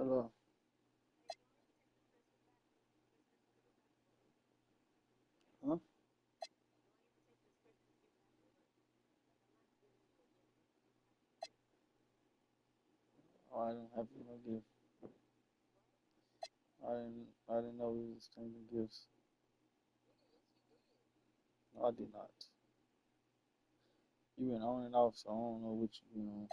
Hello. Huh? Oh, I didn't have no gift. I didn't know we was exchanging gifts. No, I did not. You been on and off, so I don't know what you been on.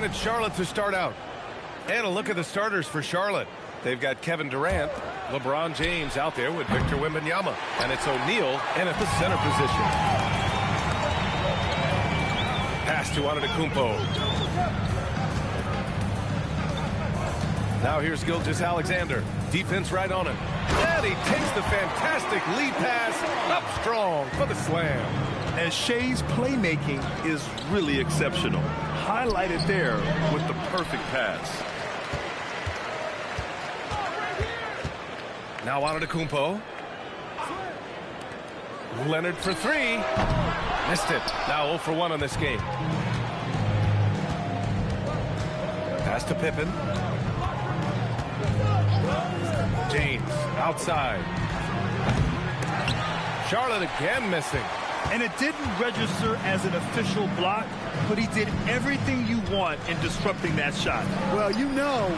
And it's Charlotte to start out. And a look at the starters for Charlotte. They've got Kevin Durant, LeBron James out there with Victor Wembanyama. And it's O'Neal in at the center position. Pass to Antetokounmpo. Now here's Gilgeous-Alexander. Defense right on him. And he takes the fantastic lead pass up strong for the slam. And Shai's playmaking is really exceptional. Highlighted there with the perfect pass. Now Antetokounmpo. Leonard for three. Missed it. Now 0 for 1 on this game. Pass to Pippen. James outside. Charlotte again missing. And it didn't register as an official block, but he did everything you want in disrupting that shot. Well, you know,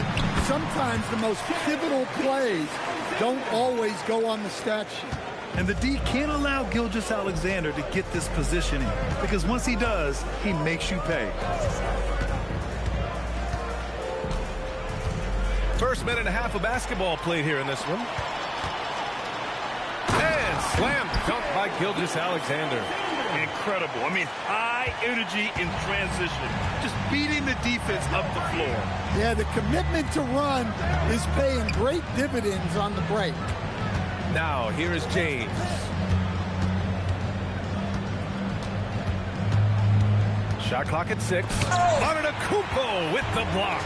sometimes the most pivotal plays don't always go on the stat sheet. And the D can't allow Gilgeous-Alexander to get this positioning, because once he does, he makes you pay. First minute and a half of basketball played here in this one. And slam dunk by Gilgeous-Alexander. Incredible. I mean, high energy in transition. Just beating the defense up the floor. Yeah, the commitment to run is paying great dividends on the break. Now, here is James. Shot clock at 6. Antetokounmpo with the block.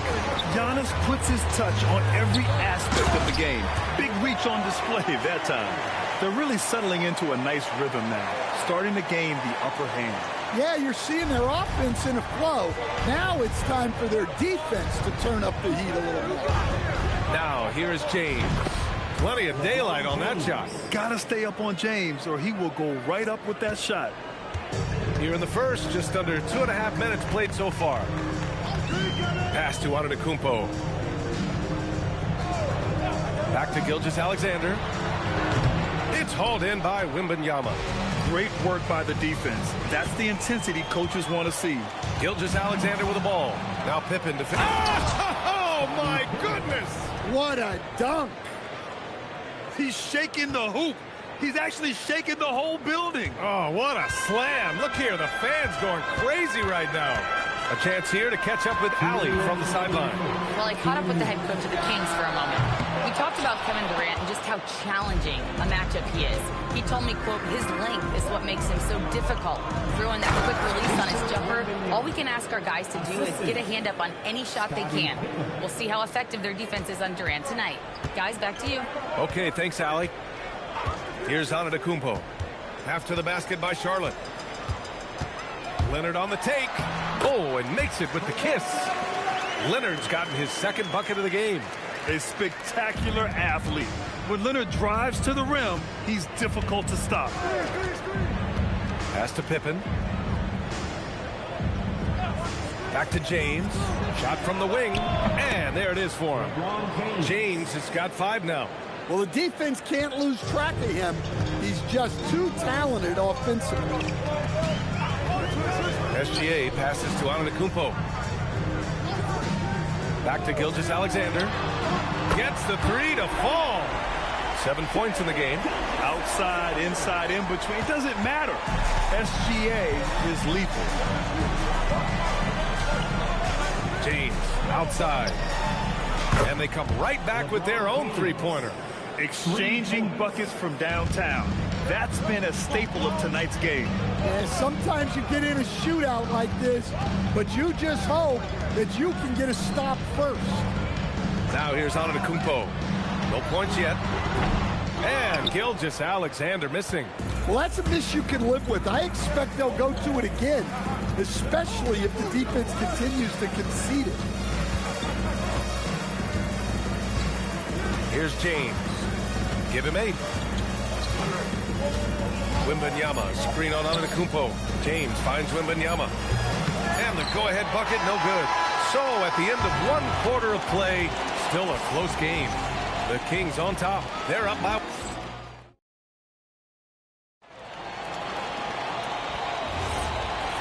Giannis puts his touch on every aspect of the game. Big reach on display that time. They're really settling into a nice rhythm now, starting to gain the upper hand. Yeah, you're seeing their offense in a flow. Now it's time for their defense to turn up the heat a little more. Now, here is James. Plenty of daylight on that shot. Gotta stay up on James, or he will go right up with that shot. Here in the first, just under 2.5 minutes played so far. Pass to Antetokounmpo. Back to Gilgeous-Alexander. It's hauled in by Wembanyama. Great work by the defense. That's the intensity coaches want to see. Gilgeous-Alexander with the ball. Now Pippen to finish. Oh, my goodness! What a dunk! He's shaking the hoop. He's actually shaking the whole building. Oh, what a slam. Look here, the fans going crazy right now. A chance here to catch up with Allie from the sideline. Well, I caught up with the head coach of the Kings for a moment. We talked about Kevin Durant and just how challenging a matchup he is. He told me, quote, his length is what makes him so difficult. Throwing that quick release on his jumper, all we can ask our guys to do is get a hand up on any shot they can. We'll see how effective their defense is on Durant tonight. Guys, back to you. Okay, thanks, Allie. Here's Antetokounmpo. After the basket by Charlotte. Leonard on the take. Oh, and makes it with the kiss. Leonard's gotten his second bucket of the game. A spectacular athlete. When Leonard drives to the rim, he's difficult to stop. Pass to Pippen. Back to James. Shot from the wing. And there it is for him. James has got 5 now. Well, the defense can't lose track of him. He's just too talented offensively. SGA passes to Antetokounmpo. Back to Gilgeous-Alexander. Gets the 3 to fall. 7 points in the game. Outside, inside, in between. It doesn't matter. SGA is lethal. James outside. And they come right back with their own three-pointer. Exchanging buckets from downtown. That's been a staple of tonight's game. And sometimes you get in a shootout like this, but you just hope that you can get a stop first. Now here's Antetokounmpo. No points yet. And Gilgeous-Alexander missing. Well, that's a miss you can live with. I expect they'll go to it again, especially if the defense continues to concede it. Here's James. Give him 8. Wembanyama, screen on Antetokounmpo. James finds Wembanyama. And the go-ahead bucket, no good. So at the end of 1 quarter of play, still a close game. The Kings on top. They're up by...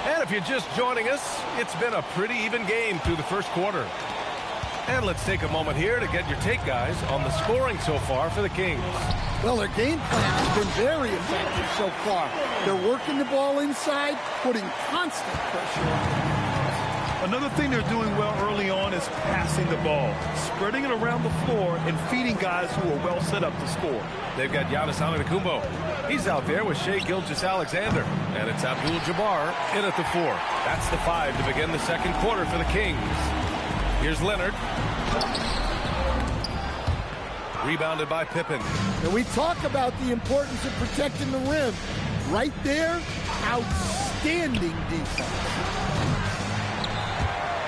And a If you're just joining us, it's been a pretty even game through the first quarter. And let's take a moment here to get your take, guys, on the scoring so far for the Kings. Well, their game plan has been very effective so far. They're working the ball inside, putting constant pressure on. Another thing they're doing well early on is passing the ball, spreading it around the floor and feeding guys who are well set up to score. They've got Giannis Antetokounmpo. He's out there with Shai Gilgeous-Alexander. And it's Abdul-Jabbar in at the 4. That's the 5 to begin the second quarter for the Kings. Here's Leonard. Rebounded by Pippen. And we talk about the importance of protecting the rim. Right there, outstanding defense.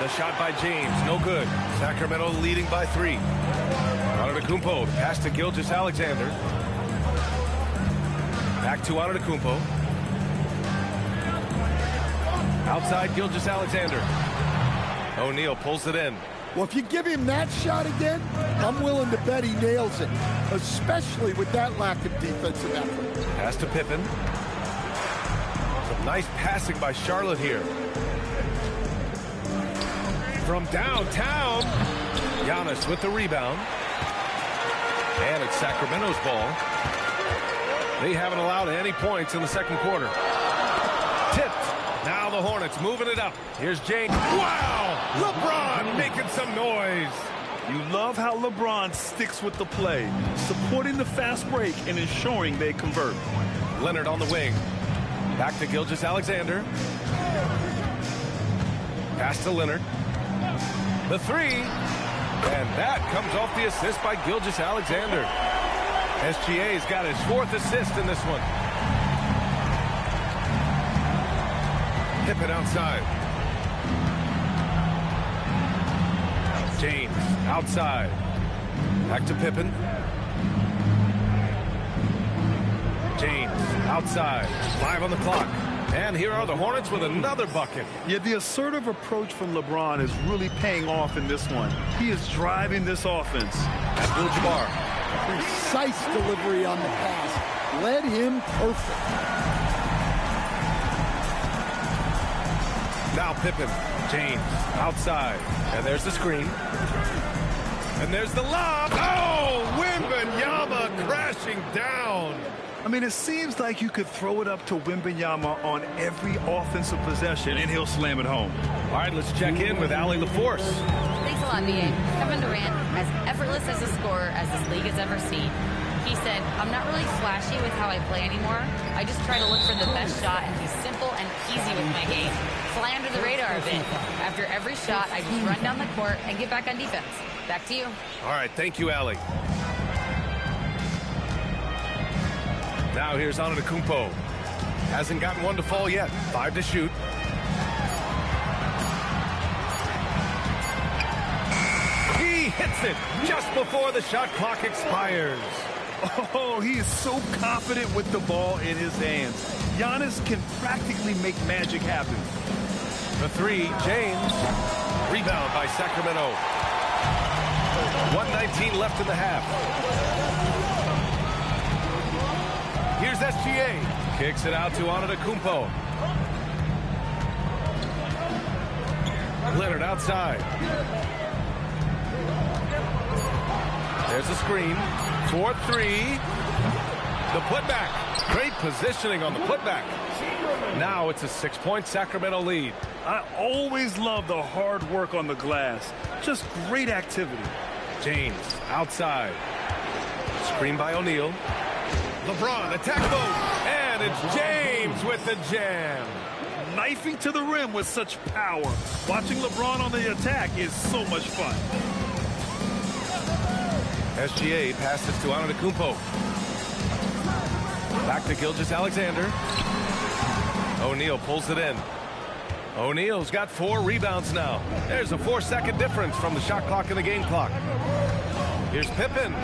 The shot by James, no good. Sacramento leading by 3. Antetokounmpo, the pass to Gilgeous-Alexander. Back to Antetokounmpo. Outside Gilgeous-Alexander. O'Neal pulls it in. Well, if you give him that shot again, I'm willing to bet he nails it, especially with that lack of defensive effort. Pass to Pippen. Some nice passing by Charlotte here. From downtown, Giannis with the rebound. And it's Sacramento's ball. They haven't allowed any points in the second quarter. Tipped. Now the Hornets moving it up. Here's James. Wow! LeBron making some noise. You love how LeBron sticks with the play, supporting the fast break and ensuring they convert. Leonard on the wing. Back to Gilgeous-Alexander. Pass to Leonard. The 3. And that comes off the assist by Gilgeous-Alexander. SGA's got his 4th assist in this one. Pippen outside. James outside. Back to Pippen. James outside. 5 on the clock. And here are the Hornets with another bucket. Yeah, the assertive approach from LeBron is really paying off in this one. He is driving this offense. Abdul-Jabbar. Precise delivery on the pass. Led him perfect. Now Pippen. James outside. And there's the screen. And there's the lob. Oh, Wembanyama crashing down. I mean, it seems like you could throw it up to Wembanyama on every offensive possession, and he'll slam it home. All right, let's check in with Allie LaForce. Thanks a lot, B.A. Kevin Durant, as effortless as a scorer as this league has ever seen. He said, I'm not really flashy with how I play anymore. I just try to look for the best shot and be simple and easy with my game. Fly under the radar a bit. After every shot, I just run down the court and get back on defense. Back to you. All right, thank you, Allie. Now here's Antetokounmpo. Hasn't gotten one to fall yet. 5 to shoot. He hits it just before the shot clock expires. Oh, he is so confident with the ball in his hands. Giannis can practically make magic happen. The 3, James. Rebound by Sacramento. 1:19 left in the half. Here's SGA. Kicks it out to Antetokounmpo. Leonard outside. There's a screen. 4-3. The putback. Great positioning on the putback. Now it's a 6-point Sacramento lead. I always love the hard work on the glass. Just great activity. James outside. Screen by O'Neal. LeBron, attack mode. And it's James with the jam. Knifing to the rim with such power. Watching LeBron on the attack is so much fun. SGA passes to Antetokounmpo. Back to Gilgeous-Alexander. O'Neal pulls it in. O'Neal's got 4 rebounds now. There's a 4-second difference from the shot clock and the game clock. Here's Pippen.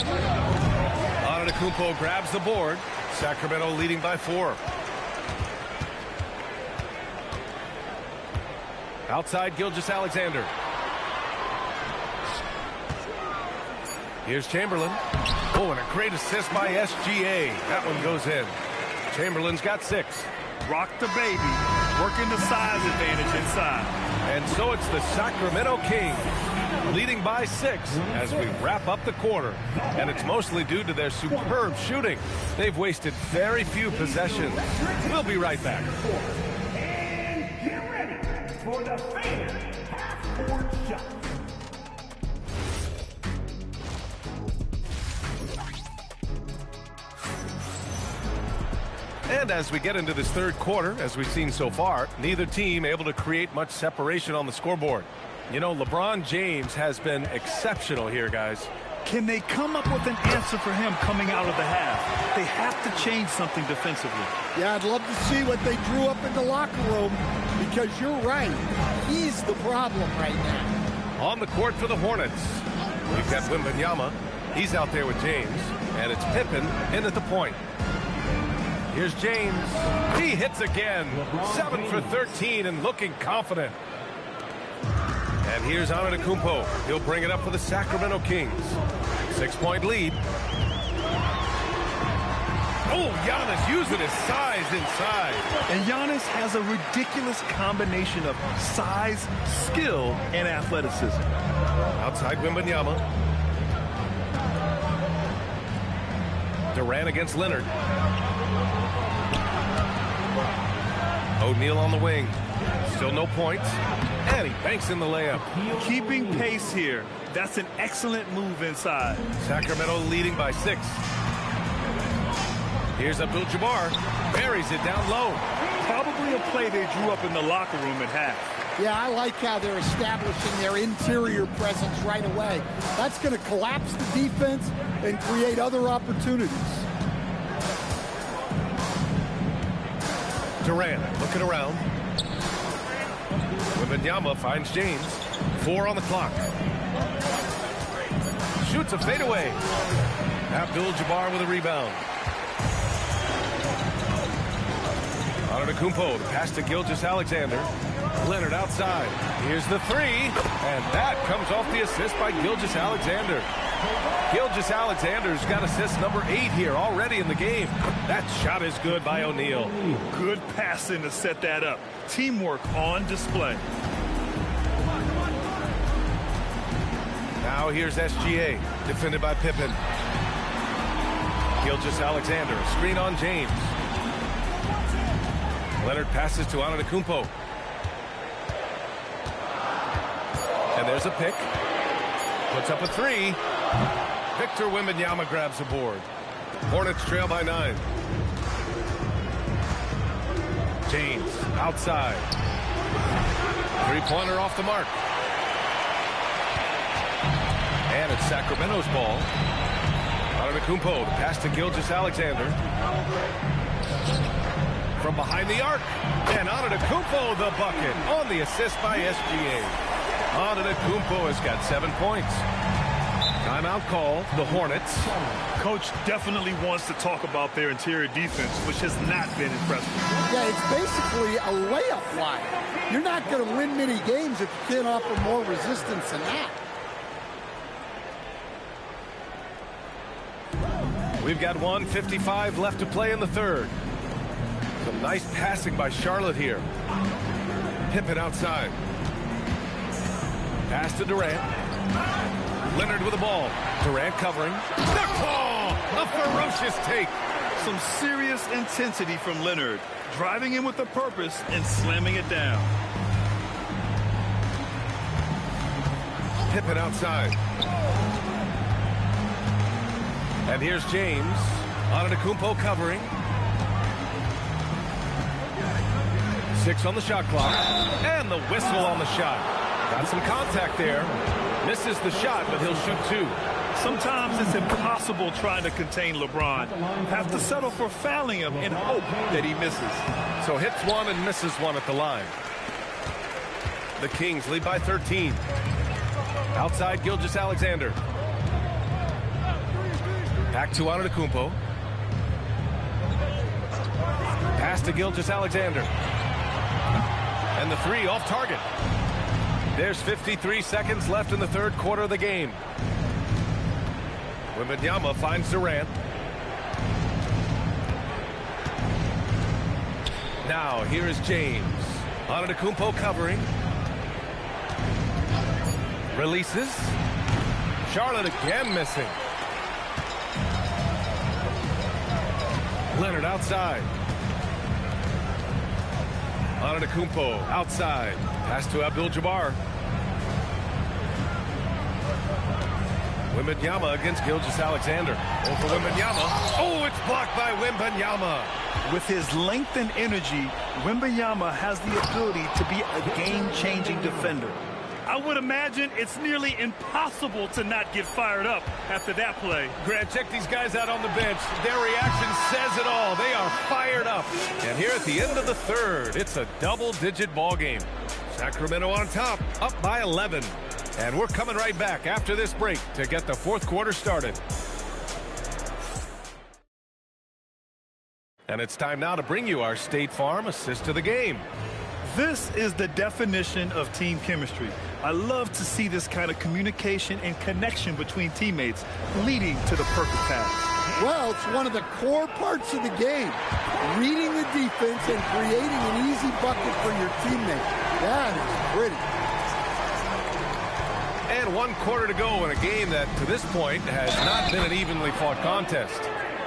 Antetokounmpo grabs the board. Sacramento leading by 4. Outside Gilgeous-Alexander. Here's Chamberlain. Oh, and a great assist by SGA. That one goes in. Chamberlain's got 6. Rock the baby. working the size advantage inside. And so it's the Sacramento Kings leading by 6 as we wrap up the quarter. And it's mostly due to their superb shooting. They've wasted very few possessions. We'll be right back. And get ready for the famous half-court shot. And as we get into this third quarter, as we've seen so far, neither team able to create much separation on the scoreboard. You know, LeBron James has been exceptional here, guys. Can they come up with an answer for him coming out of the half? They have to change something defensively. Yeah, I'd love to see what they drew up in the locker room, because you're right. He's the problem right now. On the court for the Hornets, we've got Wembanyama. He's out there with James, and it's Pippen in at the point. Here's James. He hits again. 7 for 13 and looking confident. And here's Antetokounmpo. He'll bring it up for the Sacramento Kings. 6-point lead. Oh, Giannis using his size inside. And Giannis has a ridiculous combination of size, skill, and athleticism. Outside Wembanyama. Durant against Leonard. O'Neal on the wing. Still no points. And he banks in the layup. Keeping pace here. That's an excellent move inside. Sacramento leading by 6. Here's Abdul-Jabbar. Buries it down low. Probably a play they drew up in the locker room at half. Yeah, I like how they're establishing their interior presence right away. That's going to collapse the defense and create other opportunities. Durant looking around. Wembanyama finds James. 4 on the clock. Shoots a fadeaway. Abdul-Jabbar with a rebound. Antetokounmpo, the pass to Gilgeous-Alexander. Leonard outside. Here's the 3. And that comes off the assist by Gilgeous-Alexander. Gilgeous-Alexander's got assist number 8 here already in the game. That shot is good by O'Neal. Good passing to set that up. Teamwork on display. Now here's SGA, defended by Pippen. Gilgeous-Alexander, screen on James. Leonard passes to Antetokounmpo. And there's a pick. Puts up a 3. Victor Wembanyama grabs the board. Hornets trail by 9. James outside. 3-pointer off the mark. And it's Sacramento's ball. Antetokounmpo, the pass to Gilgeous-Alexander. From behind the arc. And Antetokounmpo the bucket on the assist by SGA. Antetokounmpo has got 7 points. Timeout call, the Hornets. Coach definitely wants to talk about their interior defense, which has not been impressive. Yeah, it's basically a layup line. You're not going to win many games if you can't offer more resistance than that. We've got 1:55 left to play in the third. Some nice passing by Charlotte here. Pippen outside. Pass to Durant. Leonard with the ball. Durant covering. The call! A ferocious take. Some serious intensity from Leonard. Driving in with a purpose and slamming it down. Pippen outside. And here's James. Antetokounmpo covering. 6 on the shot clock. And the whistle on the shot. Got some contact there. Misses the shot, but he'll shoot 2. Sometimes it's impossible trying to contain LeBron. Have to settle for fouling him and hope that he misses. So hits 1 and misses 1 at the line. The Kings lead by 13. Outside Gilgeous-Alexander. Back to Antetokounmpo. Pass to Gilgeous-Alexander. And the 3 off target. There's 53 seconds left in the third quarter of the game. Wembanyama finds Durant. Now here is James. Antetokounmpo covering. Releases. Charlotte again missing. Leonard outside. Antetokounmpo outside. Pass to Abdul-Jabbar. Wembanyama against Gilgeous-Alexander. Over Wembanyama. Oh, it's blocked by Wembanyama. With his length and energy, Wembanyama has the ability to be a game-changing defender. I would imagine it's nearly impossible to not get fired up after that play. Grant, check these guys out on the bench. Their reaction says it all. They are fired up. And here at the end of the third, it's a double-digit ball game. Sacramento on top, up by 11. And we're coming right back after this break to get the fourth quarter started. And it's time now to bring you our State Farm assist to the game. This is the definition of team chemistry. I love to see this kind of communication and connection between teammates leading to the perfect pass. Well, it's one of the core parts of the game. Reading the defense and creating an easy bucket for your teammate. That is pretty. And 1 quarter to go in a game that, to this point, has not been an evenly fought contest.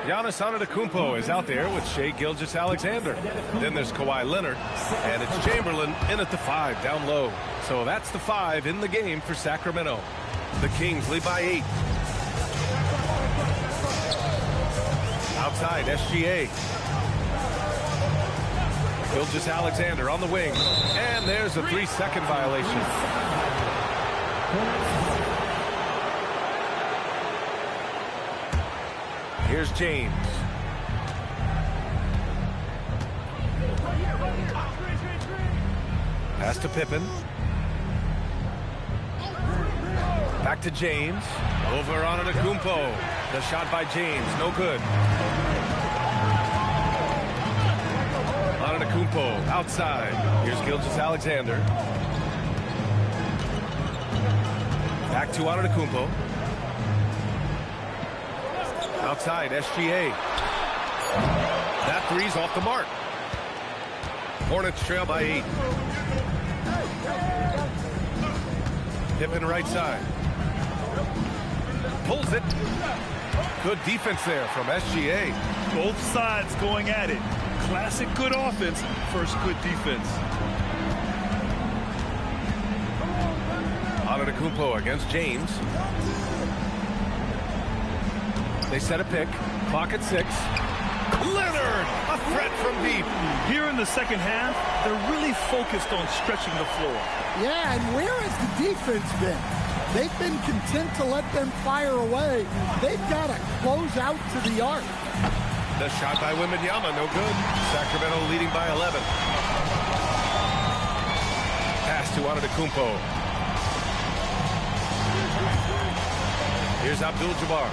Giannis Antetokounmpo is out there with Shai Gilgeous-Alexander. Then there's Kawhi Leonard, and it's Chamberlain in at the 5 down low. So that's the 5 in the game for Sacramento. The Kings lead by 8. Outside, SGA. Gilgeous-Alexander on the wing. And there's a 3-second violation. Here's James. Pass to Pippen. Back to James. Over on Antetokounmpo. The shot by James, no good. Antetokounmpo outside. Here's Gilgeous-Alexander. Back to Antetokounmpo. Outside, SGA. That three's off the mark. Hornets trail by 8. Pippen right side. Pulls it. Good defense there from SGA. Both sides going at it. Classic good offense, first good defense. Antetokounmpo against James. They set a pick. Clock at 6. Leonard, a threat from deep. Here in the second half, they're really focused on stretching the floor. Yeah, and where has the defense been? They've been content to let them fire away. They've got to close out to the arc. The shot by Wembanyama, no good. Sacramento leading by 11. Pass to Antetokounmpo. Here's Abdul-Jabbar.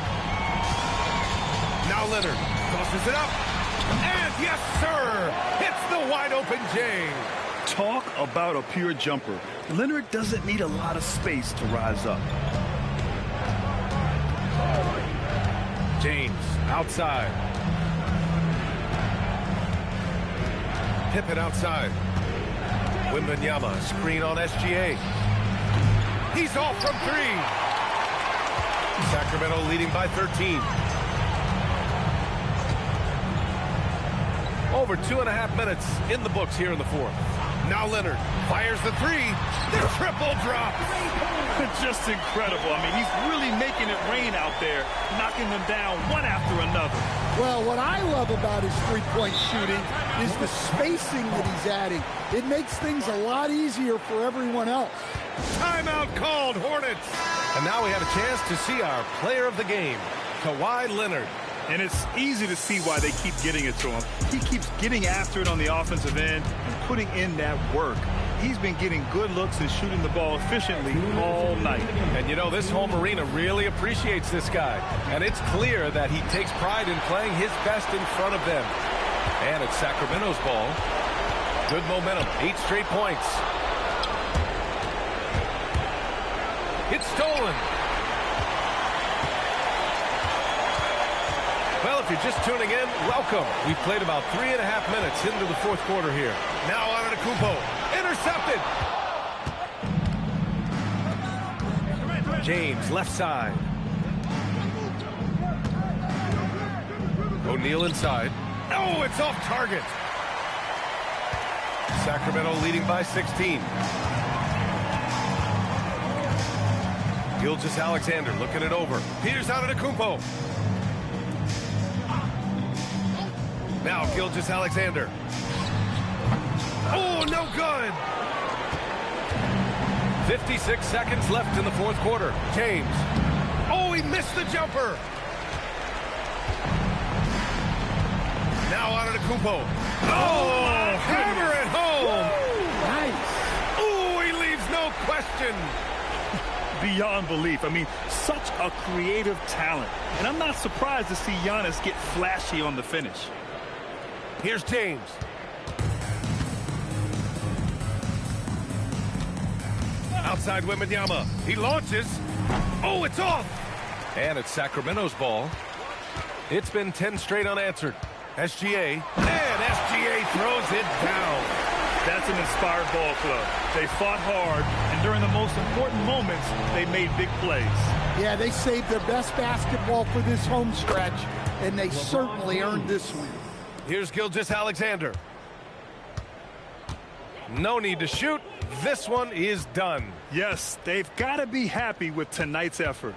Now Leonard tosses it up. And yes, sir! Hits the wide open James. Talk about a pure jumper. Leonard doesn't need a lot of space to rise up. James outside. Pippen outside. Wembanyama screen on SGA. He's off from 3. Sacramento leading by 13. Over 2.5 minutes in the books here in the fourth. Now Leonard fires the 3. The triple drop. Just incredible. I mean, he's really making it rain out there, knocking them down one after another. Well, what I love about his three-point shooting is the spacing that he's adding. It makes things a lot easier for everyone else. Timeout called, Hornets. And now we have a chance to see our player of the game, Kawhi Leonard. And it's easy to see why they keep getting it to him. He keeps getting after it on the offensive end and putting in that work. He's been getting good looks and shooting the ball efficiently all night. And you know, this home arena really appreciates this guy. And it's clear that he takes pride in playing his best in front of them. And it's Sacramento's ball. Good momentum, 8 straight points. It's stolen. Well, if you're just tuning in, welcome. We've played about 3.5 minutes into the fourth quarter here. Now Antetokounmpo. intercepted. James, left side. O'Neal inside. Oh, it's off target. Sacramento leading by 16. Gilgeous-Alexander looking it over. Here's Antetokounmpo. Now Gilgeous-Alexander. Oh, no good. 56 seconds left in the fourth quarter. James. Oh, he missed the jumper. Now Antetokounmpo. Oh, hammer it home. Nice. Oh, he leaves no question. Beyond belief. I mean, such a creative talent. And I'm not surprised to see Giannis get flashy on the finish. Here's James. Outside Wembanyama. He launches. Oh, it's off. And it's Sacramento's ball. It's been 10 straight unanswered. SGA. And SGA throws it down. That's an inspired ball club. They fought hard, and during the most important moments, they made big plays. Yeah, they saved their best basketball for this home stretch, and they certainly earned this win. Here's Gilgeous-Alexander. No need to shoot. This one is done. Yes, they've got to be happy with tonight's effort.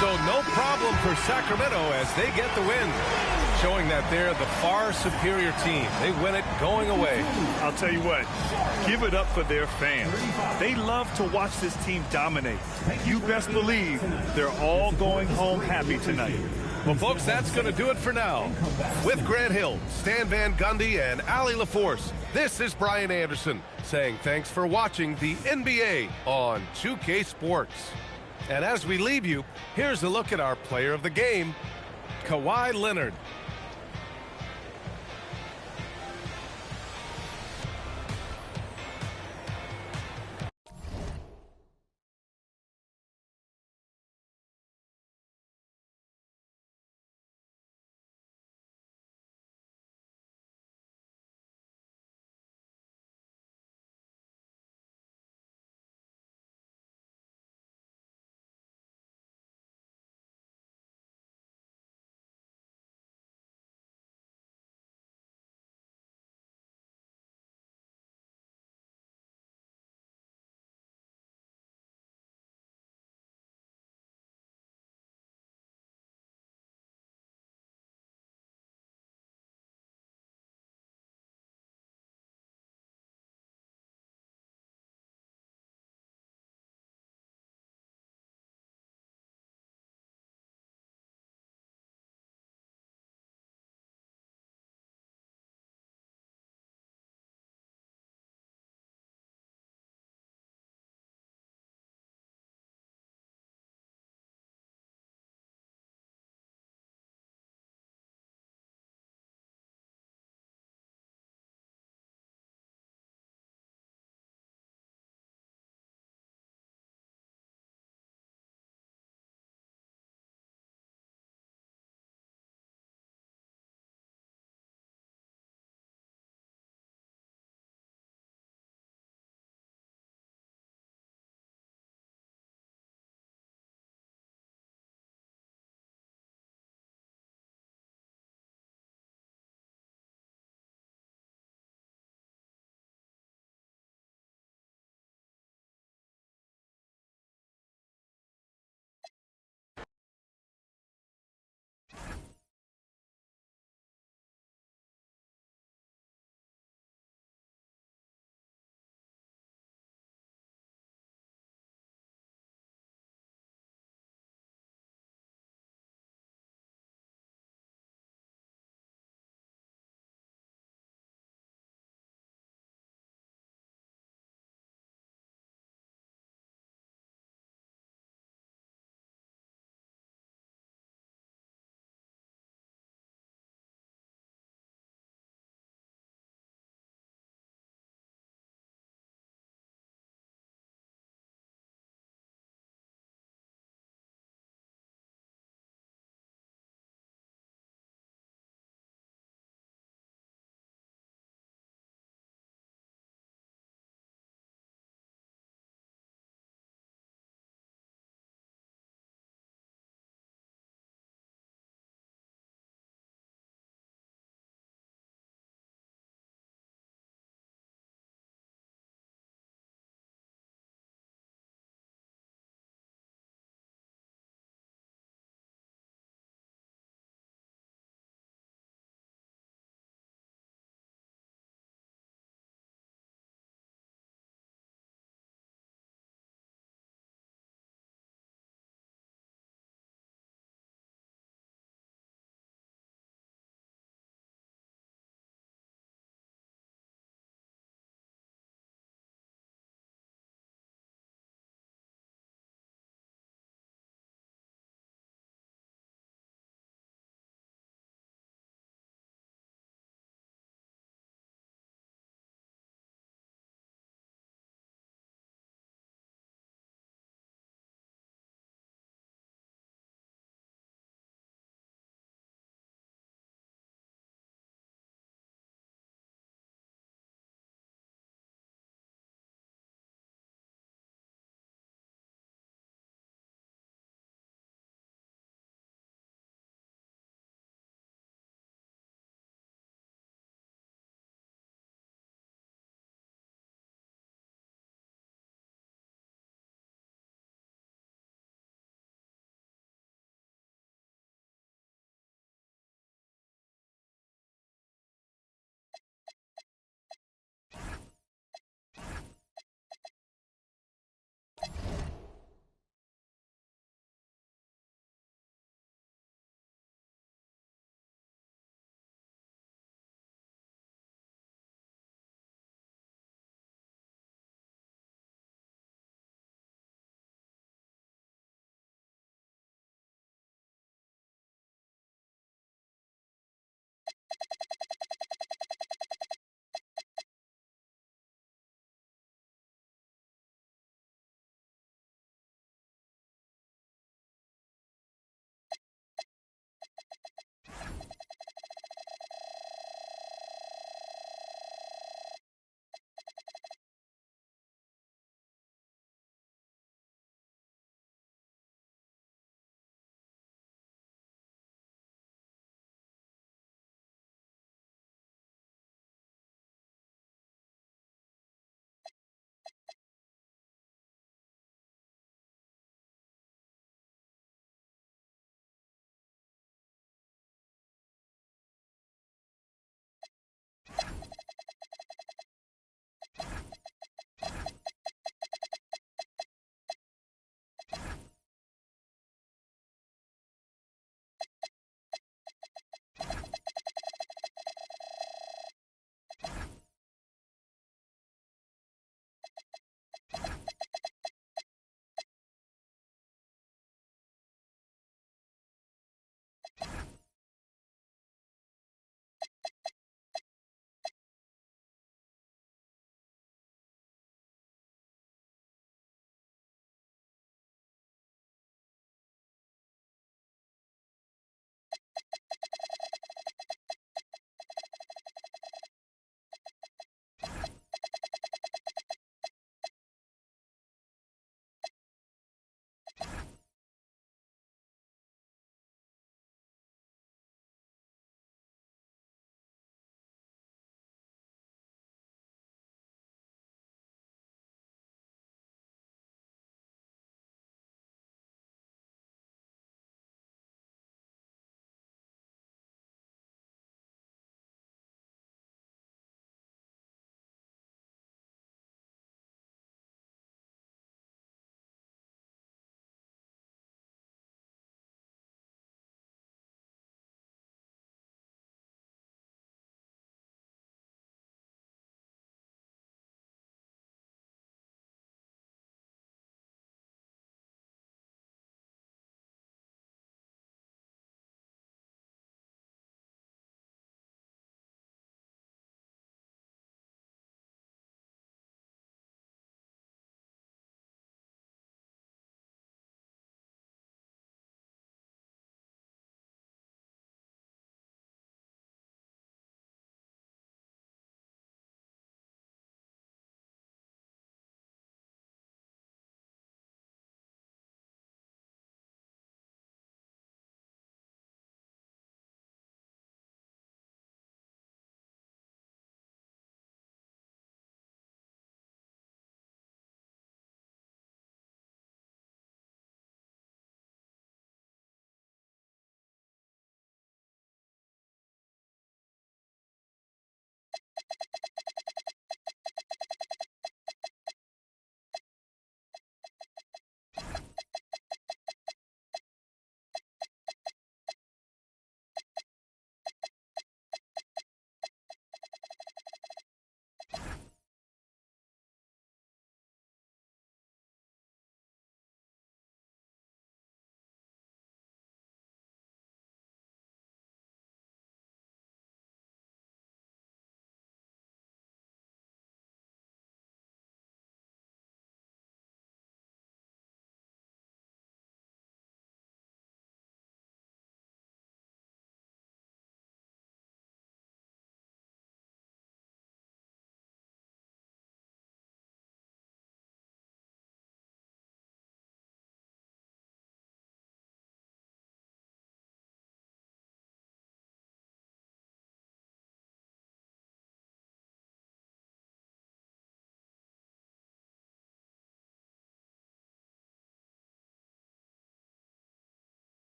So no problem for Sacramento as they get the win, showing that they're the far superior team. They win it going away. I'll tell you what, give it up for their fans. They love to watch this team dominate. You best believe they're all going home happy tonight. Well, folks, that's going to do it for now. With Grant Hill, Stan Van Gundy, and Allie LaForce, this is Brian Anderson saying thanks for watching the NBA on 2K Sports. And as we leave you, here's a look at our player of the game, Kawhi Leonard.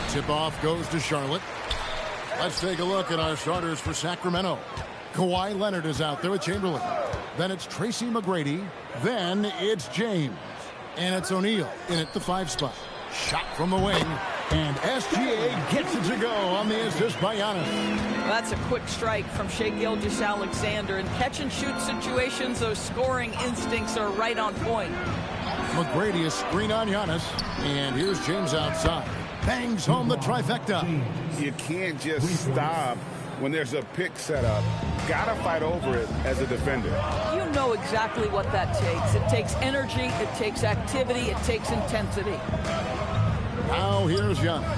Tip-off goes to Charlotte. Let's take a look at our starters for Sacramento. Kawhi Leonard is out there with Chamberlain. Then it's Tracy McGrady. Then it's James. And it's O'Neal in at the 5 spot. Shot from the wing. And SGA gets it to go on the assist by Giannis. That's a quick strike from Shai Gilgeous-Alexander. In catch-and-shoot situations, those scoring instincts are right on point. McGrady is screen on Giannis. And here's James outside. Bangs home the trifecta. You can't just stop when there's a pick set up. Gotta fight over it as a defender. You know exactly what that takes. It takes energy, it takes activity, it takes intensity. Now here's Giannis.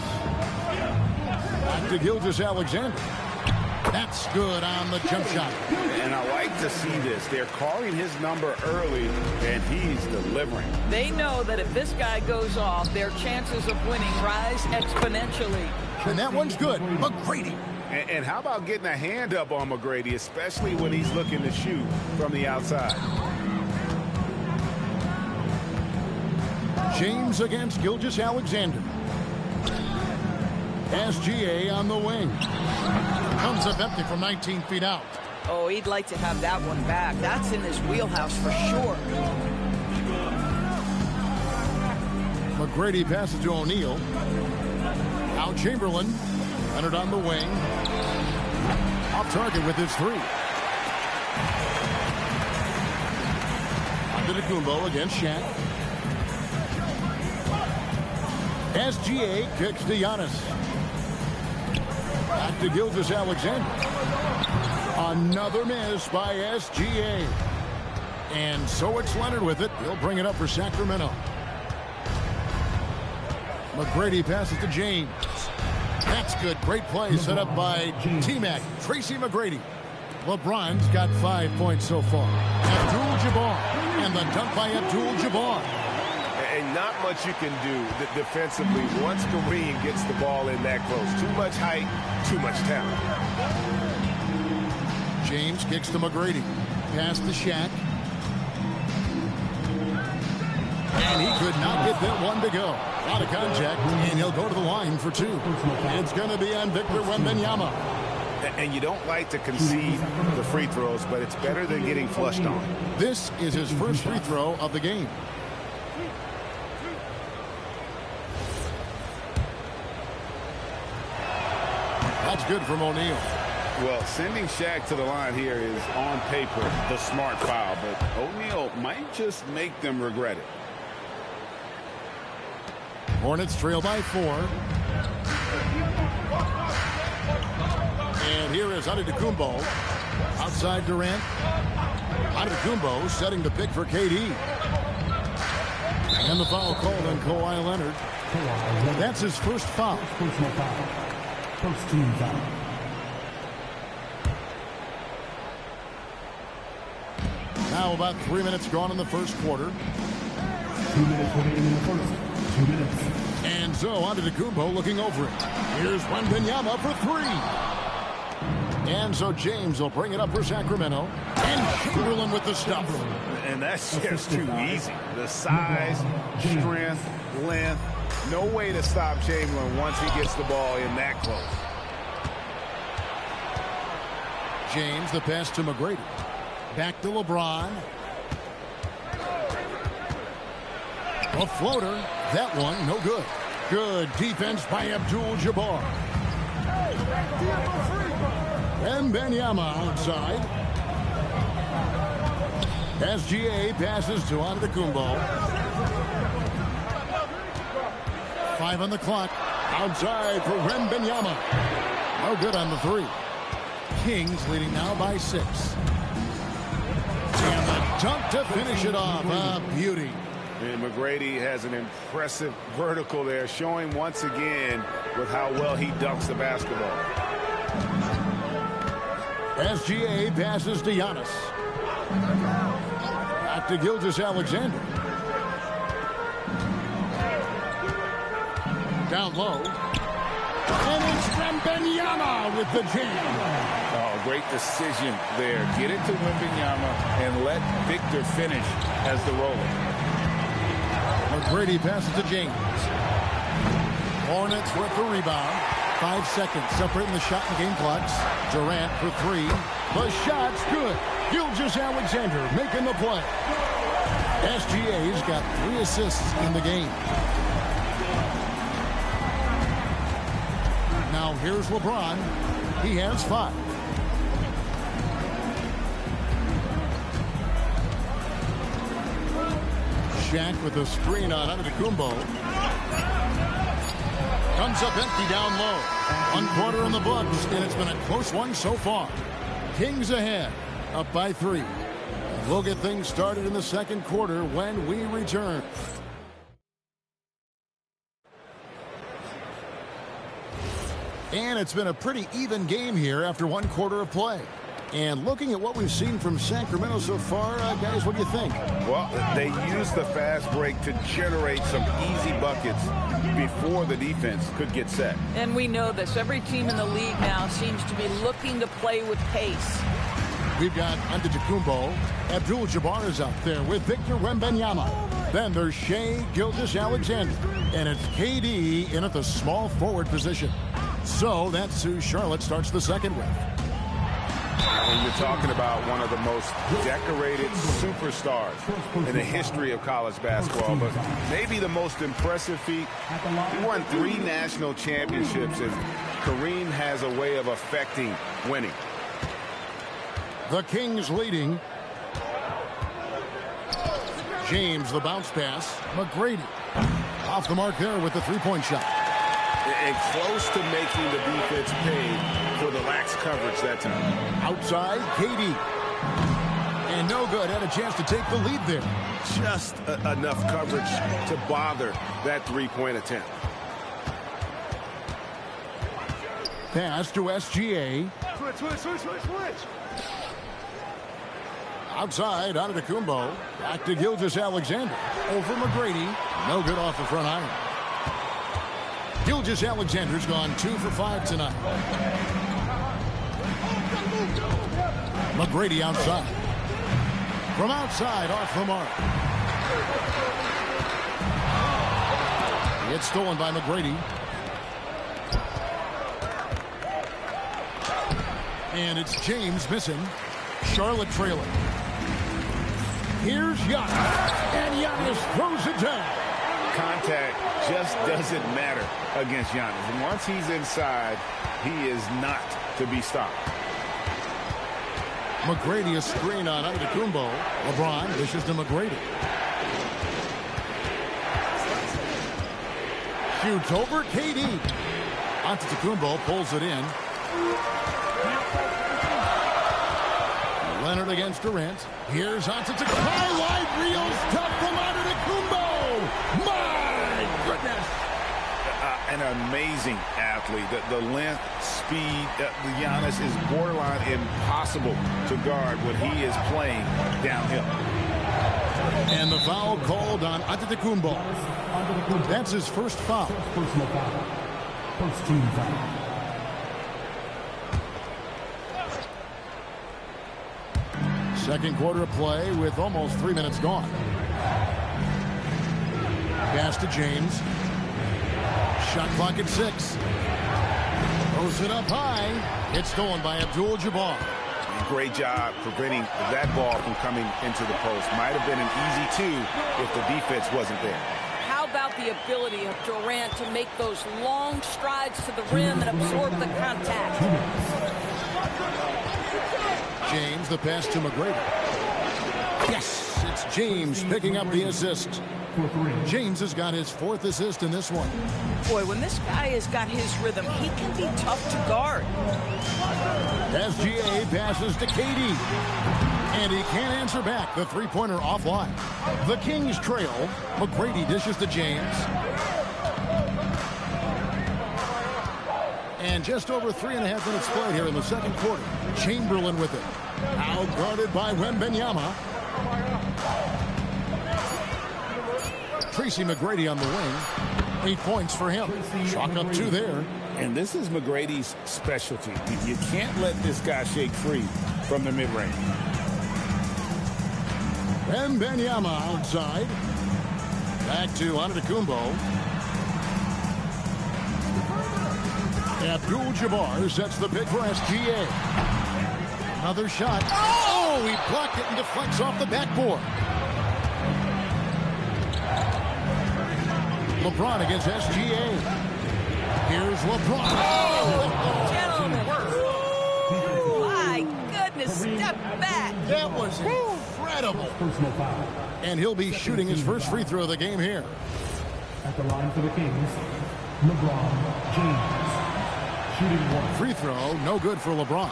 Back to Gilgeous-Alexander. That's good on the jump shot. And I like to see this. They're calling his number early, and he's delivering. They know that if this guy goes off, their chances of winning rise exponentially. And that one's good. McGrady. And how about getting a hand up on McGrady, especially when he's looking to shoot from the outside? James against Gilgeous-Alexander. SGA on the wing. Comes up empty from 19 feet out. Oh, he'd like to have that one back. That's in his wheelhouse for sure. McGrady passes to O'Neal. Now Chamberlain. Leonard on the wing. Off target with his 3. Antetokounmpo against Shaq. SGA kicks to Giannis. Back to Gilgeous-Alexander. Another miss by SGA. And so it's Leonard with it. He'll bring it up for Sacramento. McGrady passes to James. That's good. Great play set up by T-Mac. Tracy McGrady. LeBron's got 5 points so far. Abdul-Jabbar. And the dunk by Abdul-Jabbar. And not much you can do defensively once Kareem gets the ball in that close. Too much height, too much talent. James kicks to McGrady. Pass to Shaq. And he could not get that one to go. Out of contact, and he'll go to the line for 2. It's going to be on Victor Wembanyama. And you don't like to concede the free throws, but it's better than getting flushed on. This is his first free throw of the game. That's good from O'Neal. Well, sending Shaq to the line here is on paper the smart foul, but O'Neal might just make them regret it. Hornets trail by 4. And here is Antetokounmpo. Outside Durant. Antetokounmpo setting the pick for KD. And the foul called on Kawhi Leonard. That's his first foul. Personal foul. First team foul. Now about 3 minutes gone in the first quarter. 2 minutes remaining in the first. 2 minutes. And so Antetokounmpo looking over it. Here's Wembanyama for 3. And so James will bring it up for Sacramento. And Chamberlain with the stuff. And that's just too easy. The size, strength, length. No way to stop Chamberlain once he gets the ball in that close. James, the pass to McGrady. Back to LeBron. A floater. That one, no good. Good defense by Abdul-Jabbar. Wembanyama outside. SGA passes to Antetokounmpo. 5 on the clock. Outside for Wembanyama. No good on the 3. Kings leading now by 6. And the dunk to finish it off. A beauty. And McGrady has an impressive vertical there, showing once again with how well he dunks the basketball. SGA passes to Giannis. Back to Gilgeous-Alexander. Down low. And it's Wembanyama with the jam. Oh, great decision there. Get it to Wembanyama and let Victor finish as the roller. McGrady passes to James. Hornets with the rebound. 5 seconds separating the shot and game clocks. Durant for 3. The shot's good. Gilgeous-Alexander making the play. SGA's got 3 assists in the game. Now here's LeBron. He has 5. Shaq with a screen on Antetokounmpo. Comes up empty down low. 1 quarter in the books, and it's been a close one so far. Kings ahead, up by 3. We'll get things started in the second quarter when we return. And it's been a pretty even game here after 1 quarter of play. And looking at what we've seen from Sacramento so far, guys, what do you think? Well, they used the fast break to generate some easy buckets before the defense could get set. And we know this. Every team in the league now seems to be looking to play with pace. We've got Antetokounmpo. Abdul-Jabbar is out there with Victor Wembanyama. Then there's Shai Gilgeous-Alexander. And it's KD in at the small forward position. So that's who Charlotte starts the second with. When you're talking about one of the most decorated superstars in the history of college basketball, but maybe the most impressive feat, he won 3 national championships, and Kareem has a way of affecting winning. The Kings leading. James, the bounce pass. McGrady off the mark there with the 3-point shot. And close to making the defense pay for the lax coverage that time. Outside, KD. And no good. Had a chance to take the lead there. Just enough coverage to bother that 3-point attempt. Pass to SGA. Switch. Outside, Antetokounmpo. Back to Gilgeous-Alexander. Over McGrady. No good off the front iron. Gilgeous-Alexander's gone 2 for 5 tonight. McGrady outside. From outside, off the mark. It's stolen by McGrady. And it's James missing. Charlotte trailing. Here's Giannis. And Giannis throws it down. Contact just doesn't matter against Giannis. And once he's inside, he is not to be stopped. McGrady a screen on Antetokounmpo. LeBron dishes to McGrady. Shoots over KD. Antetokounmpo pulls it in. Leonard against Durant. Here's Antetokounmpo. Highlight reels tough from Antetokounmpo. My goodness. An amazing athlete. The length, speed, Giannis is borderline impossible to guard when he is playing downhill. And the foul called on Antetokounmpo. That's his first foul. First team foul. Second quarter of play with almost 3 minutes gone. Pass to James. Shot clock at 6. Throws it up high. It's stolen by Abdul-Jabbar. Great job preventing that ball from coming into the post. Might have been an easy 2 if the defense wasn't there. How about the ability of Durant to make those long strides to the rim and absorb the contact? James, the pass to McGrady. Yes, it's James picking up the assist. James has got his 4th assist in this one. Boy, when this guy has got his rhythm, he can be tough to guard. SGA passes to KD. And he can't answer back. The 3-pointer offline. The Kings trail. McGrady dishes to James. And just over 3.5 minutes played here in the second quarter. Chamberlain with it. Now guarded by Wembanyama. Tracy McGrady on the wing. 8 points for him. Chalk up 2 there. And this is McGrady's specialty. You can't let this guy shake free from the mid-range. Wembanyama outside. Back to Antetokounmpo. Abdul-Jabbar sets the pick for SGA. Another shot. Oh, he blocked it and deflects off the backboard. LeBron against SGA. Here's LeBron. Oh, gentlemen. My goodness, step back. That was incredible. Personal foul. And he'll be shooting his first free throw of the game here. At the line for the Kings, LeBron James. Shooting one. Free throw, no good for LeBron.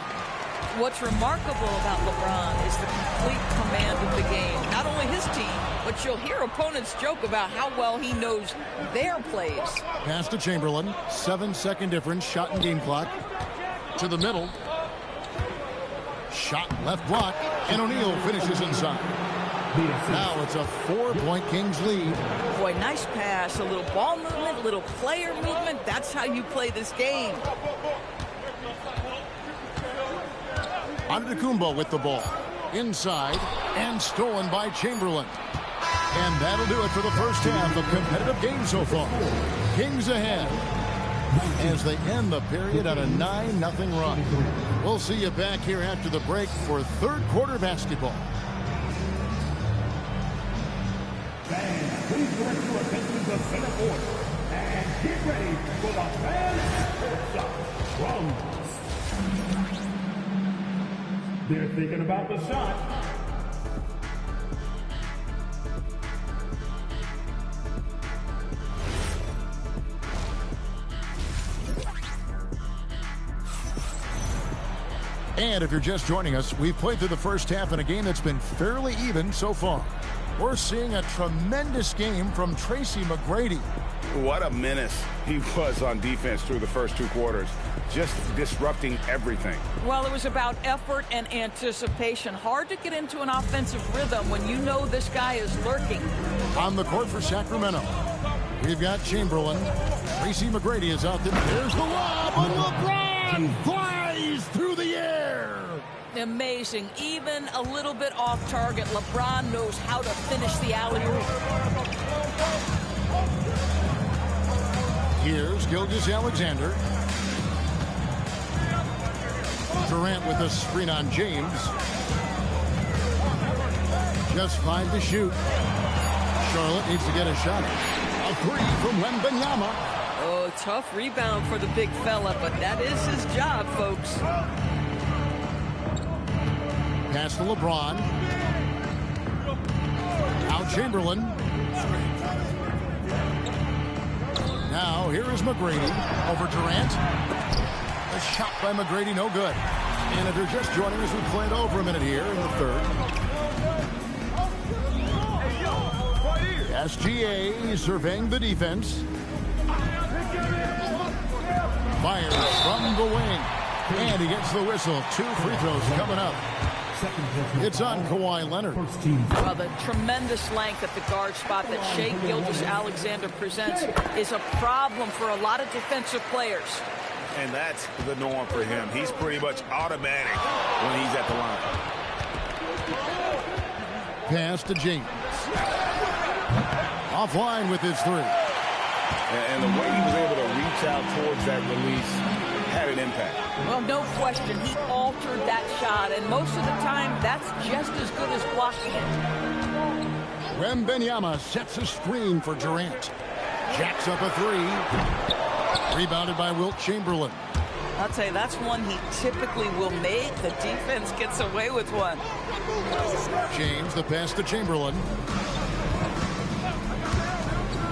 What's remarkable about LeBron is the complete command of the game. Not only his team, but you'll hear opponents joke about how well he knows their plays. Pass to Chamberlain. 7-second difference. Shot and game clock. To the middle. Shot left block. And O'Neal finishes inside. Now it's a 4-point Kings lead. Boy, nice pass. A little ball movement, a little player movement. That's how you play this game. Antetokounmpo with the ball. Inside. And stolen by Chamberlain. And that'll do it for the first half of competitive game so far. Kings ahead as they end the period on a 9-0 run. We'll see you back here after the break for third quarter basketball. Fans, please direct your attention to center court and get ready for the Fans Shot Drums. They're thinking about the shot. And if you're just joining us, we've played through the first half in a game that's been fairly even so far. We're seeing a tremendous game from Tracy McGrady. What a menace he was on defense through the first two quarters, just disrupting everything. Well, it was about effort and anticipation. Hard to get into an offensive rhythm when you know this guy is lurking. On the court for Sacramento, we've got Chamberlain. Tracy McGrady is out there. There's the lob, and LeBron flies through the air. Amazing. Even a little bit off target, LeBron knows how to finish the alley-oop. Here's Gilgeous-Alexander. Durant with a screen on James. Just 5 to shoot. Charlotte needs to get a shot. A three from Wembanyama. Oh, tough rebound for the big fella, but that is his job, folks. Pass to LeBron. Now Chamberlain. Now here is McGrady over Durant. A shot by McGrady, no good. And if you're just joining us, we played over a minute here in the third. SGA surveying the defense. Fires from the wing. And he gets the whistle. 2 free throws coming up. It's on Kawhi Leonard. Well, the tremendous length at the guard spot that Shai Gilgeous-Alexander presents is a problem for a lot of defensive players. And that's the norm for him. He's pretty much automatic when he's at the line. Pass to James. Offline with his three. And the way he was able to reach out towards that release had an impact. Well, no question. He altered that shot, and most of the time, that's just as good as blocking it. Wembanyama sets a screen for Durant. Jacks up a three. Rebounded by Wilt Chamberlain. I'll tell you, that's one he typically will make. The defense gets away with one. James, the pass to Chamberlain.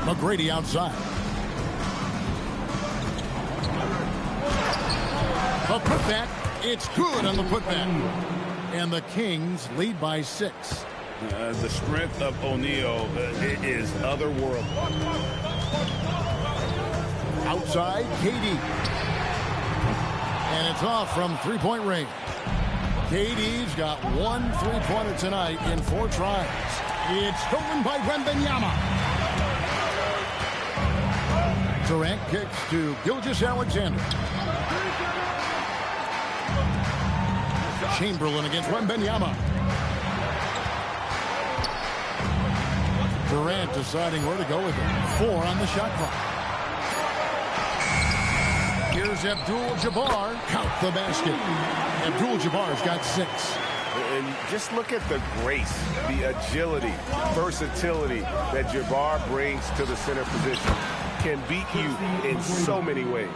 McGrady outside. The putback. It's good on the putback. And the Kings lead by 6. The strength of O'Neal is otherworldly. Outside, KD. And it's off from three-point range. KD's got 1 3-pointer tonight in 4 tries. It's stolen by Wembanyama. Durant kicks to Gilgeous-Alexander. Chamberlain against Wembanyama. Durant deciding where to go with it. 4 on the shot clock. Here's Here's Abdul-Jabbar. Count the basket. Abdul-Jabbar's got 6. And just look at the grace, the agility, versatility that Jabbar brings to the center position. Can beat you in so many ways.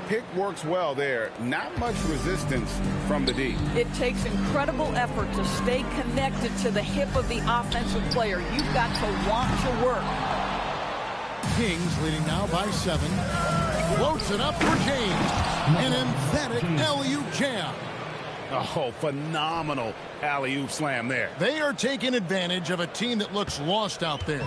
Pick works well there. Not much resistance from the D. It takes incredible effort to stay connected to the hip of the offensive player. You've got to want to work. Kings leading now by 7. Floats it up for James. An emphatic alley-oop jam. Oh, phenomenal alley-oop slam there. They are taking advantage of a team that looks lost out there.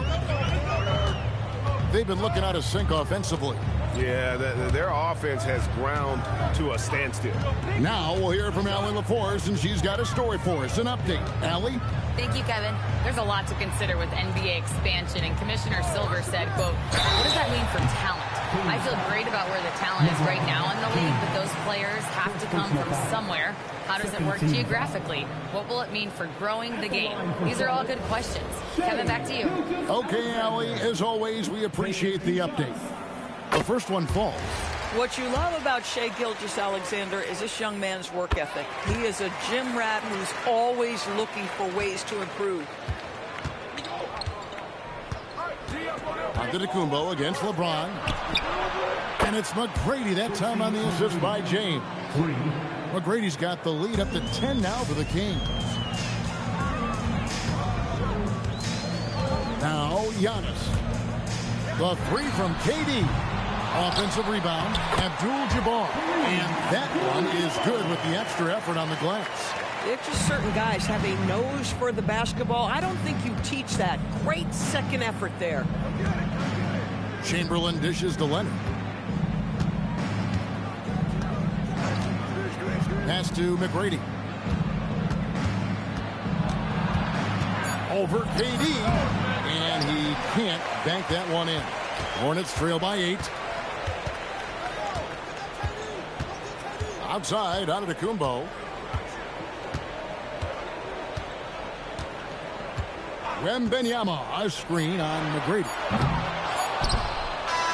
They've been looking out of sync offensively. Yeah, their offense has ground to a standstill. Now we'll hear from Allie LaForce, and she's got a story for us. An update. Allie? Thank you, Kevin. There's a lot to consider with NBA expansion, and Commissioner Silver said, quote, what does that mean for talent? I feel great about where the talent is right now in the league, but those players have to come from somewhere. How does it work geographically? What will it mean for growing the game? These are all good questions. Kevin, back to you. Okay, Allie, as always, we appreciate the update. The first one falls. What you love about Shai Gilgeous-Alexander is this young man's work ethic. He is a gym rat who's always looking for ways to improve. Antetokounmpo against LeBron. And it's McGrady that time on the assist by James. McGrady's got the lead up to 10 now for the Kings. Now Giannis. The 3 from KD. Offensive rebound, Abdul-Jabbar. And that one is good with the extra effort on the glass. It's just certain guys have a nose for the basketball. I don't think you teach that. Great second effort there. Chamberlain dishes to Leonard. Pass to McGrady. Over KD. And he can't bank that one in. Hornets trail by 8. Outside, Antetokounmpo. Wembanyama, a screen on McGrady.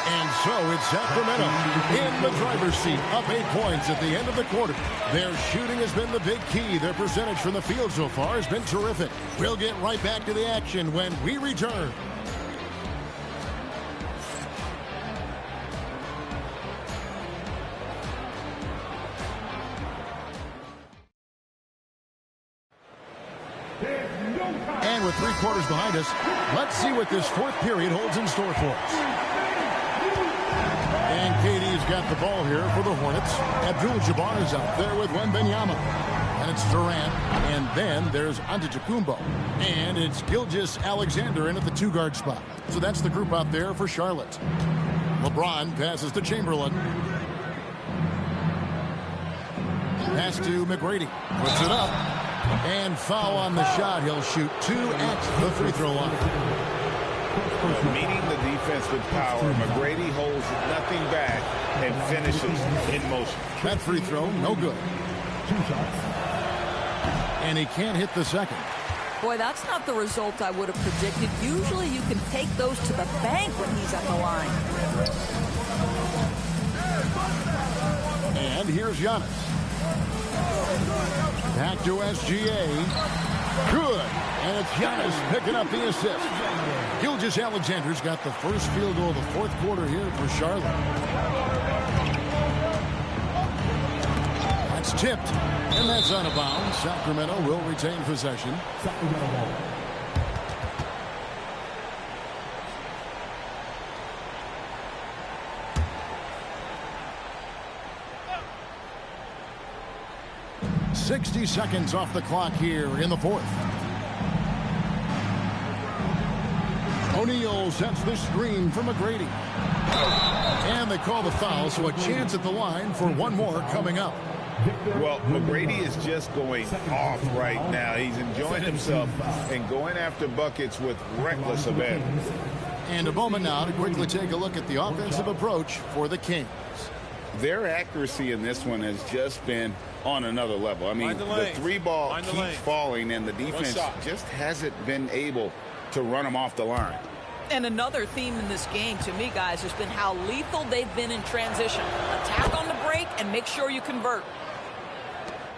And so it's Sacramento in the driver's seat, up 8 points at the end of the quarter. Their shooting has been the big key. Their percentage from the field so far has been terrific. We'll get right back to the action when we return. And with 3 quarters behind us, let's see what this 4th period holds in store for us. And KD's got the ball here for the Hornets. Abdul-Jabbar is out there with Wembanyama. And it's Durant. And then there's Antetokounmpo. And it's Gilgeous-Alexander in at the 2-guard spot. So that's the group out there for Charlotte. LeBron passes to Chamberlain. Pass to McGrady. Puts it up. And foul on the shot. He'll shoot 2 at the free throw line. Meeting the defense with power, McGrady holds nothing back and finishes in motion. That free throw, no good. And he can't hit the second. Boy, that's not the result I would have predicted. Usually you can take those to the bank when he's at the line. And here's Giannis. Back to SGA. Good. And it's Giannis picking up the assist. Gilgeous-Alexander's got the first field goal of the 4th quarter here for Charlotte. That's tipped. And that's out of bounds. Sacramento will retain possession. Sacramento ball. .60 seconds off the clock here in the 4th. O'Neal sets the screen for McGrady. And they call the foul, so a chance at the line for one more coming up. Well, McGrady is just going off right now. He's enjoying himself and going after buckets with reckless abandon. And a moment now to quickly take a look at the offensive approach for the Kings. Their accuracy in this one has just been on another level. I mean, the 3 ball keeps falling, and the defense just hasn't been able to run them off the line. And another theme in this game, to me, guys, has been how lethal they've been in transition. Attack on the break. break and make sure you convert.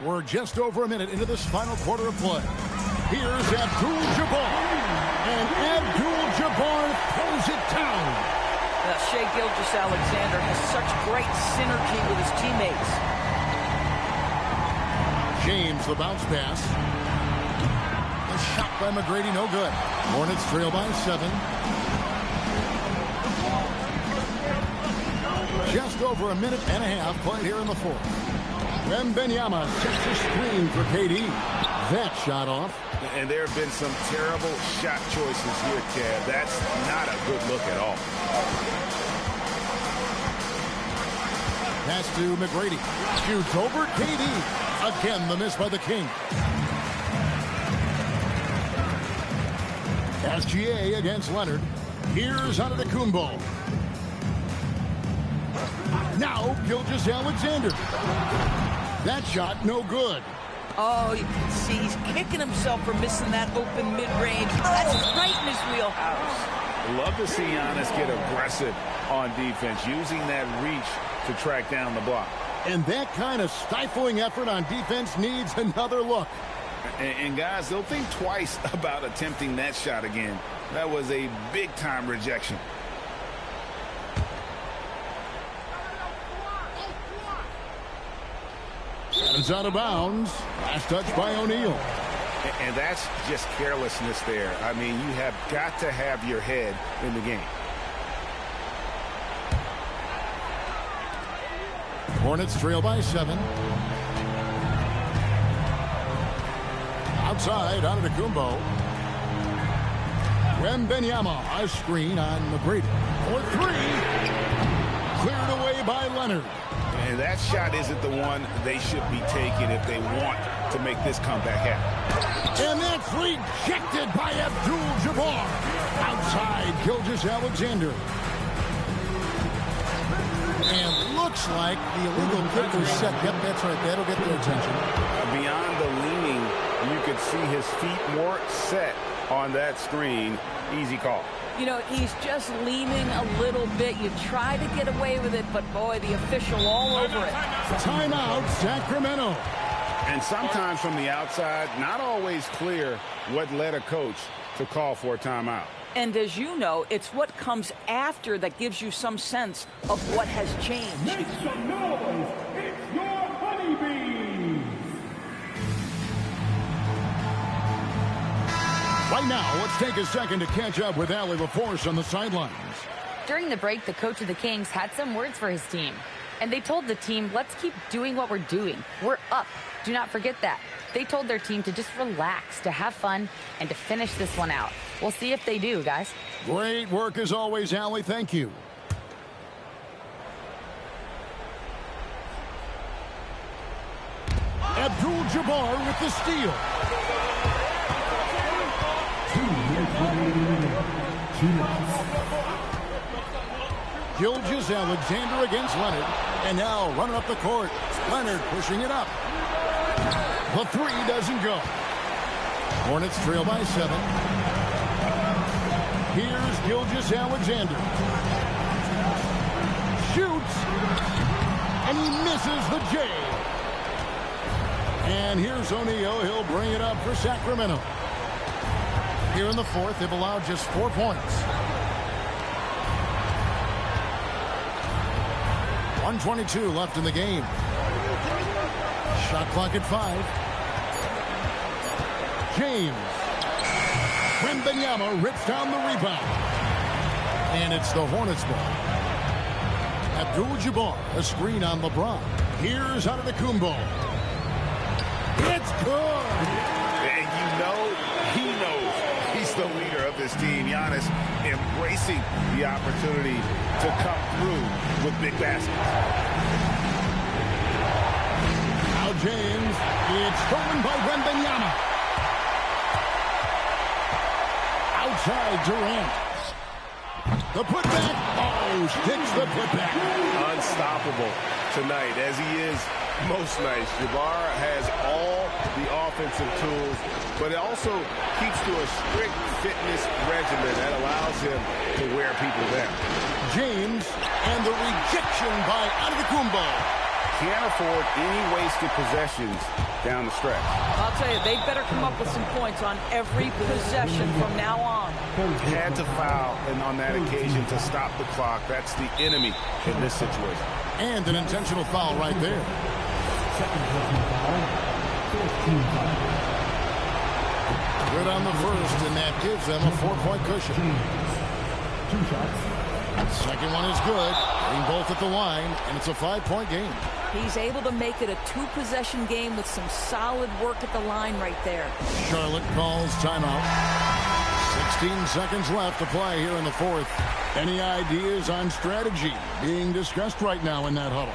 We're just over a minute into this final quarter of play. Here's Abdul-Jabbar. And Abdul-Jabbar throws it down. Shai Gilgeous-Alexander has such great synergy with his teammates. James, the bounce pass. The shot by McGrady, no good. Hornets trail by 7. Just over a minute and a half played here in the fourth. Wembanyama sets a screen for KD. That shot off. And there have been some terrible shot choices here, Kev. That's not a good look at all. Pass to McGrady. Shoots over KD. Again, the miss by the King. SGA against Leonard. Here's Antetokounmpo. Now, Gilgeous-Alexander. That shot, no good. Oh, you can see he's kicking himself for missing that open mid-range. That's right in his wheelhouse. Love to see Giannis get aggressive on defense, using that reach to track down the block. And that kind of stifling effort on defense needs another look. And guys, they'll think twice about attempting that shot again. That was a big-time rejection. It's out of bounds. Last touch by O'Neal. And that's just carelessness there. I mean, you have got to have your head in the game. Hornets trail by 7. Outside, Antetokounmpo. Wembanyama, a screen on McGrady. For 3. Cleared away by Leonard. And that shot isn't the one they should be taking if they want to make this comeback happen. And that's rejected by Abdul-Jabbar. Outside, Gilgeous-Alexander. And looks like the illegal kick was set. Yep, that's right. That'll get their attention. Beyond the leaning, you could see his feet more set on that screen. Easy call. You know, he's just leaning a little bit. You try to get away with it, but boy, the official all over it. Timeout, Sacramento. And sometimes from the outside, not always clear what led a coach to call for a timeout. And as you know, it's what comes after that gives you some sense of what has changed. Make some noise. It's your honeybees. Right now, let's take a second to catch up with Allie LaForce on the sidelines. During the break, the coach of the Kings had some words for his team. And they told the team, let's keep doing what we're doing. We're up. Do not forget that. They told their team to just relax, to have fun, and to finish this one out. We'll see if they do, guys. Great work as always, Allie. Thank you. Abdul-Jabbar with the steal. Gilgeous-Alexander against Leonard. And now running up the court. Leonard pushing it up. The 3 doesn't go. Hornets trail by 7. Here's Gilgeous-Alexander. Shoots. And he misses the J. And here's O'Neal. He'll bring it up for Sacramento. Here in the fourth, they've allowed just 4 points. 1:22 left in the game. Shot clock at 5. James. Wembanyama rips down the rebound. And it's the Hornets ball. Abdul-Jabbar, a screen on LeBron. Here's Antetokounmpo. It's good. And you know, he knows he's the leader of this team. Giannis embracing the opportunity to come through with big baskets. Now James, it's stolen by Wembanyama. Outside Durant. The putback. Oh, sticks the putback. Unstoppable tonight, as he is most nights. Jabbar has all the offensive tools, but it also keeps to a strict fitness regimen that allows him to wear people down. James, and the rejection by Antetokounmpo. can't afford any wasted possessions down the stretch. I'll tell you, they better come up with some points on every possession from now on. Had to foul and on that occasion to stop the clock. That's the enemy in this situation. And an intentional foul right there. Second personal foul. First team foul. Good on the first, and that gives them a 4-point cushion. 2 shots. Second one is good. Getting both at the line, and it's a 5-point game. He's able to make it a 2-possession game with some solid work at the line right there. Charlotte calls timeout. 16 seconds left to play here in the fourth. Any ideas on strategy being discussed right now in that huddle?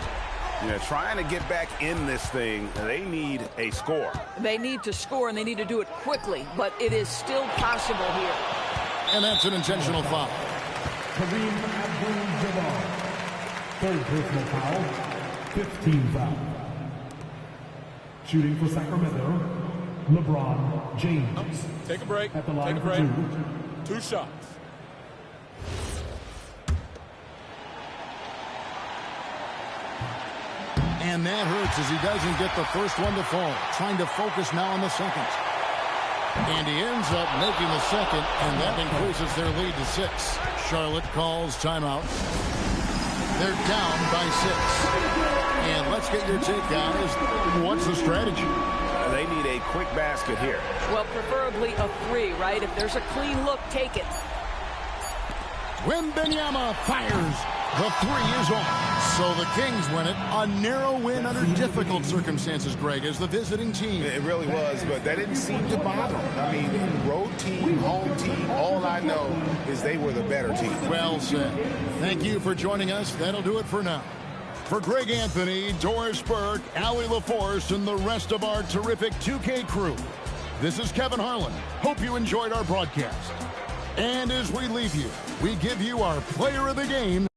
Yeah, trying to get back in this thing, they need a score. They need to score, and they need to do it quickly, but it is still possible here. And that's an intentional foul. Kareem Abdul-Jabbar. Third personal foul. 15 foul. Shooting for Sacramento, LeBron James. Take a break. At the line Take a for break. 2 shots. And that hurts as he doesn't get the first one to fall. Trying to focus now on the second. And he ends up making the second, and that increases their lead to 6. Charlotte calls timeout. They're down by 6. And let's get your take, guys. What's the strategy? They need a quick basket here. Well, preferably a 3, right? If there's a clean look, take it. Wembanyama fires. The 3 is on. So the Kings win it. A narrow win under difficult circumstances, Greg, as the visiting team. It really was, but that didn't seem to bother them. I mean, road team, home team, all I know is they were the better team. Well said. Thank you for joining us. That'll do it for now. For Greg Anthony, Doris Burke, Allie LaForce, and the rest of our terrific 2K crew, this is Kevin Harlan. Hope you enjoyed our broadcast. And as we leave you, we give you our player of the game.